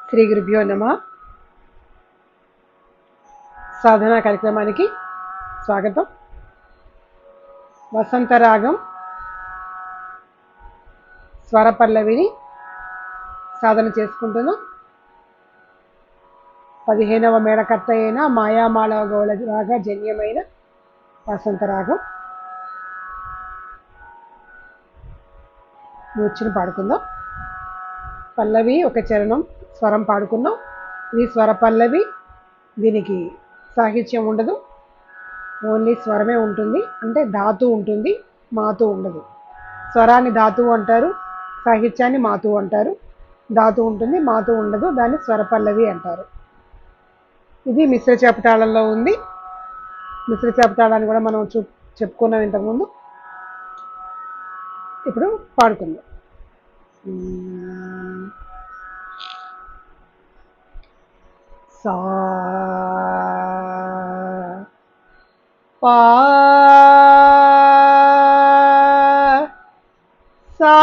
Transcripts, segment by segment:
శ్రీ గురుభ్యో నమః. సాధనా కార్యక్రమానికి స్వాగతం. వసంతరాగం స్వరపల్లవిని సాధన చేసుకుంటున్నాం. 15వ మేళకర్త అయిన మాయామాళవ గౌళ రాగ జన్యమైన వసంతరాగం మూర్ఛను పాడుకుందాం. పల్లవి ఒక చరణం స్వరం పాడుకున్నాం. ఇది స్వర పల్లవి. దీనికి సాహిత్యం ఉండదు, ఓన్లీ స్వరమే ఉంటుంది. అంటే ధాతు ఉంటుంది, మాతు ఉండదు. స్వరాన్ని ధాతువు అంటారు, సాహిత్యాన్ని మాతు అంటారు. ధాతు ఉంటుంది, మాతు ఉండదు, దాన్ని స్వర పల్లవి అంటారు. ఇది మిశ్ర చేపతాళంలో ఉంది. మిశ్ర చేపతాళాన్ని కూడా మనం చెప్పుకున్నాం ఇంతకుముందు. ఇప్పుడు పాడుకుందాం. సా పా సా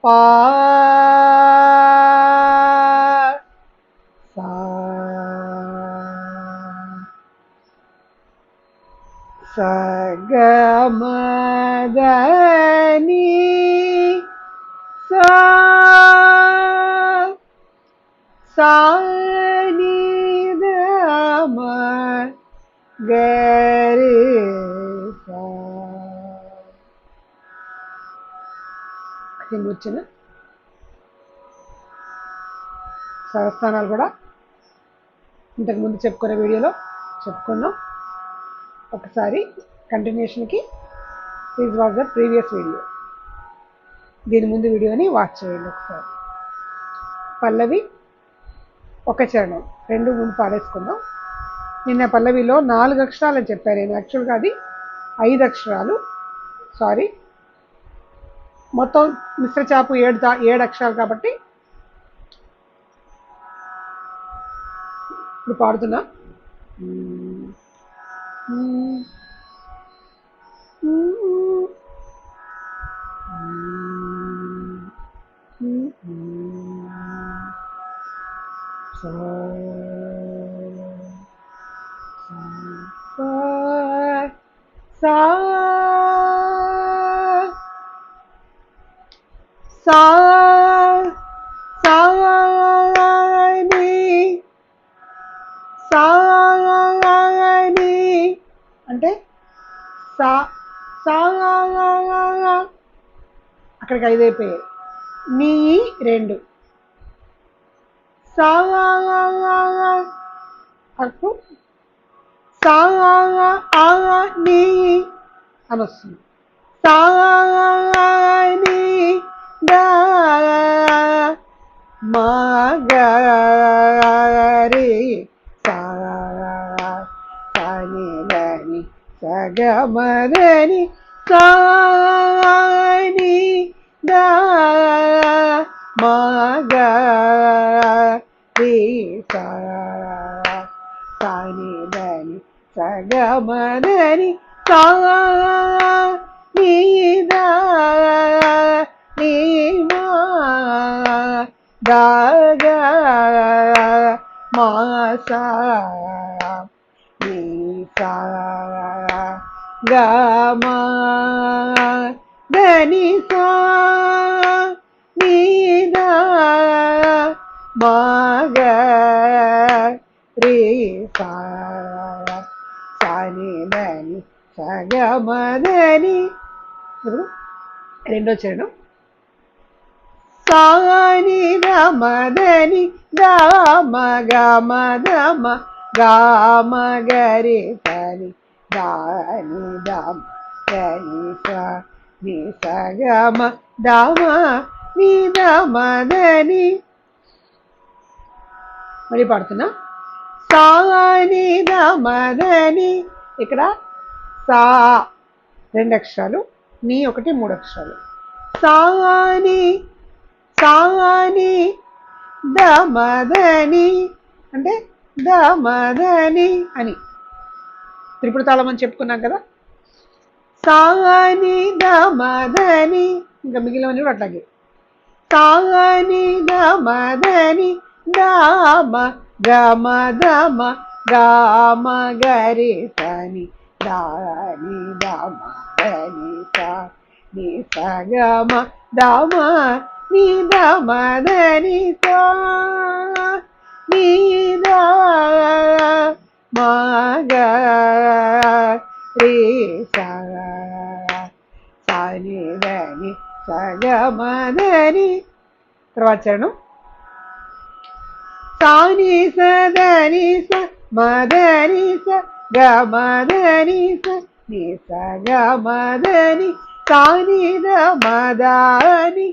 పా సా సగమదని సా సానిదమ గరి సా. వచ్చిన స్వరస్థానాలు కూడా ఇంతకుముందు చెప్పుకునే వీడియోలో చెప్పుకున్నాం. ఒకసారి కంటిన్యూషన్కి please watch the previous video. దీని ముందు వీడియోని వాచ్ చేయండి ఒకసారి. పల్లవి ఒక చరణం, రెండు ముందు పాడేసుకుందాం. నిన్న పల్లవిలో 4 అక్షరాలు అని చెప్పారు. నేను యాక్చువల్గా అది 5 అక్షరాలు, సారీ. మొత్తం మిశ్ర చాపు 7 అక్షరాలు కాబట్టి ఇప్పుడు పాడుతున్నా. సా సా సా సాని సాని అంటే సా సా అక్కడికి 5 అయిపోయాయి. నీ 2 సా అప్పుడు సా నీ అని వస్తుంది. సాని దా మగరి సా సాని దని సగమదని సాని దా మగరి సా సాని దని సగమదని సా నీదా నీమా దాగా మాసా నీసా గమా దని సా నీదా మాగా రే సా సాని దని సగమదని. ఇప్పుడు రెండో చరణం. సాని దమదని గమ గమ దమ గమ గరి సని దాని దమ గరి సా ని సగమ దమ ని దమదని. మళ్ళీ పాడుతున్నా. సాని దమదని. ఇక్కడ సా 2 అక్షరాలు, నీ 1 3 అక్షరాలు. సాని సాని దమదని అంటే దమదని అని త్రిపుర తాళం అని చెప్పుకున్నాం కదా. సాని దమదని, ఇంకా మిగిలినవన్నీ కూడా అట్లాగే. సాని గమదని దామ గమ దమ గామ గరి సని దాని దమ దని సా ని సగమ దమ ని దమ దని సా ని దా మగ రి సా సాని దని సగమదని తర్వాత చరణం సాని సదని స మదని స గమదని స ని స గమదని సాని ద మదని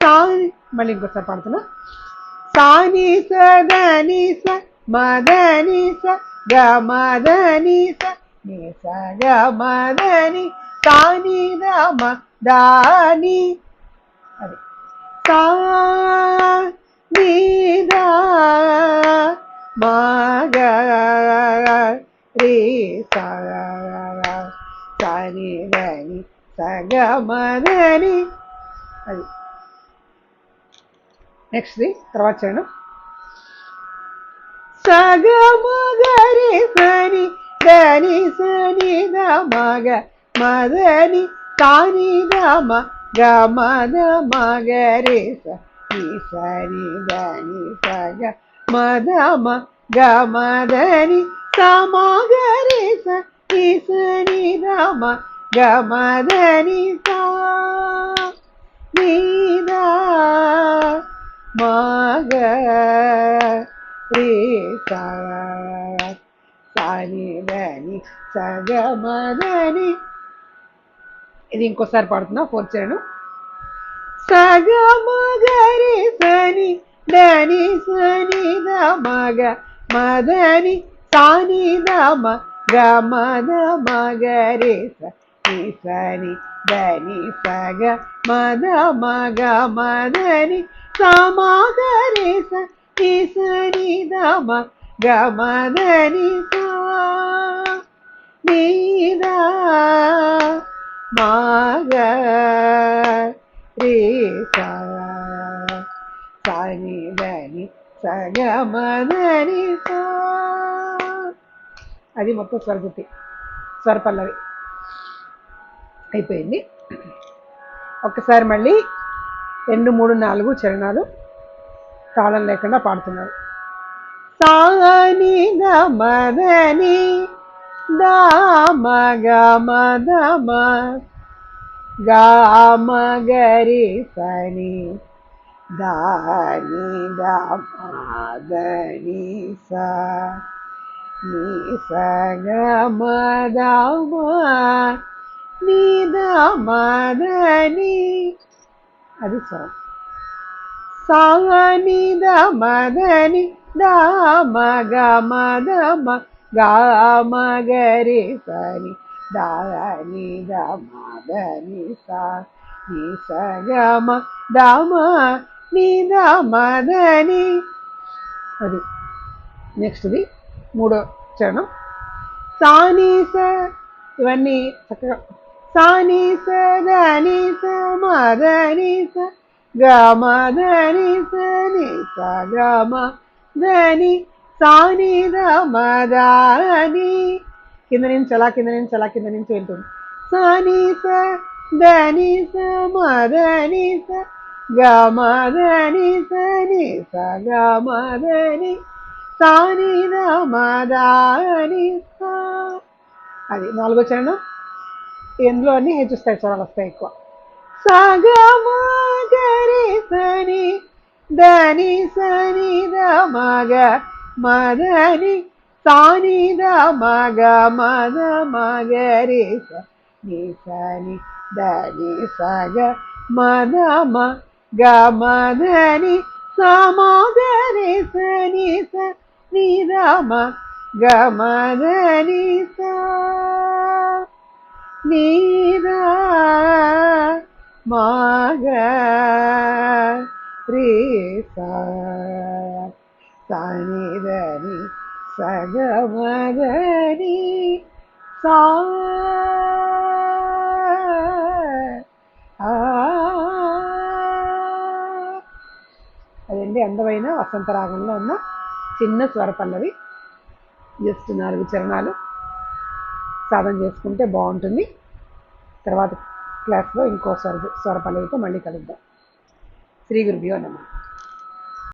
సాని మళ్ళీ ఇంకోసారి పాడుతున్నా సాని సదని స మదని స గమదని స ని స గమదని సాని ద మదని అది సా ని ద మగ రి సా సాని దని సగమదని అది నెక్స్ట్ తర్వాత చరణం సగమగరి సని దని సని ద మగ మదని సాని ద మ గమద మగరి స ని సని దని సగ మద మ గమదని సమగరి స ని సని ద మ గమదని సా ని ద మగ రి సా సాని దని సగమదని ఇది ఇంకోసారి పాడుతున్నా ఫోర్త్ చరణం సగమగరి సని దని సని ద మగ మదని సాని ద మ గమద మగరి స ని సని దని సగ మద మగ మదని సమగరి స ని సని ద మ గమదని సా ని ద మగ రి సా సాని దని సగమదని సా అది మొత్తం స్వరజతి స్వరపల్లవి అయిపోయింది. ఒక్కసారి మళ్ళీ 2, 3, 4 చరణాలు తాళం లేకుండా పాడుతున్నారు. సాని గమదని దామ గమ దమ గామ గరి సని దాని దమదని సా ని సగమ దమ ని దమదని అది స్వరం. సాని దమదని దామ గమ దమ గామ గరి సని దాని దమదని సా ని సగమ దమ ని దమదని అది. నెక్స్ట్ది 3వ చరణం సాని స ఇవన్నీ చక్కగా సాని స దని స మదని స గమదని స ని స గమ దని సాని ద మదని కింద నుంచి అలా కింద నుంచి అలా కింద నుంచి వెళ్తుంది. సాని స దని స మదని స గమదని స ని స గమదని సాని ద మదని సా అది 4వ చరణం. ఎందులో అన్ని హెచ్చుస్తాయి, స్వరాలు వస్తాయి ఎక్కువ. సగమ గరి సని దని సని ద మగ మదని సాని ద మగ మద మగరి స ని సని దని సగ మద మ గ మదని సమగరి సని స ని ద మ గ మదని సా ని ద మగ రి సా సాని దని సగమగని సా ఇదండి అందమైన వసంత రాగంలో ఉన్న చిన్న స్వర పల్లవి. జస్ట్ 4 చరణాలు సాధన చేసుకుంటే బాగుంటుంది. తర్వాత క్లాస్లో ఇంకో స్వర పల్లవితో మళ్ళీ కలుద్దాం. శ్రీ గురుభ్యో నమః.